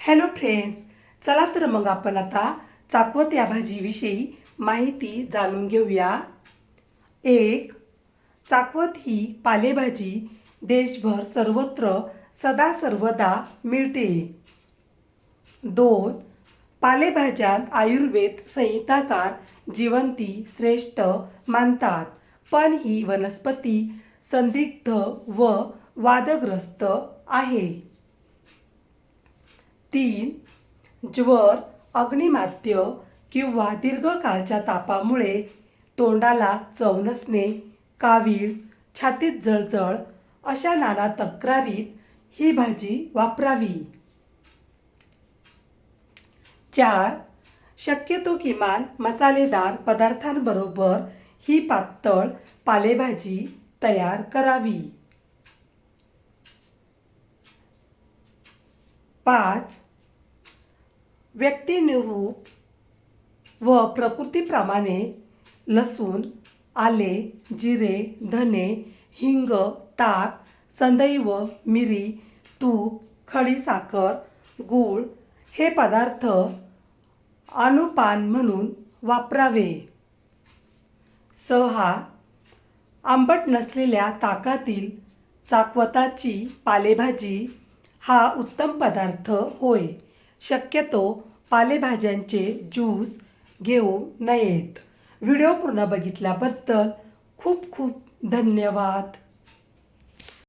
Hello friends, चला तर मग आपण आता चाकवत या भाजीविषयी माहिती जाणून घेऊया. 1. चाकवत ही पालेभाजी देशभर सर्वत्र सदा सर्वदा मिळते. 2. पालेभाज्यांत आयुर्वेद संहिताकार जिवंती श्रेष्ठ मानतात, पण ही वनस्पती संदिग्ध व वादग्रस्त आहे. 3. ज्वर, अग्निमाद्य किंवा दीर्घकाळच्या तापामुळे तोंडाला चव नसणे, कावीळ, छातीत जळजळ अशा नाना तक्रारीत ही भाजी वापरावी. 4. शक्यतो किमान मसालेदार पदार्थांबरोबर ही पातळ पालेभाजी तयार करावी. 5. व्यक्तिनिरूप व प्रकृतीप्रमाणे लसूण, आले, जिरे, धने, हिंग, ताक, संदैव, मिरी, तूप, खडीसाखर, गूळ हे पदार्थ अनुपान म्हणून वापरावे. 6. आंबट नसलेल्या ताकातील चाकवताची पालेभाजी हा उत्तम पदार्थ होय. शक्यतो पालेभाज्यांचे ज्यूस घेऊ नयेत. व्हिडिओ पूर्ण बघितल्याबद्दल खूप खूप धन्यवाद.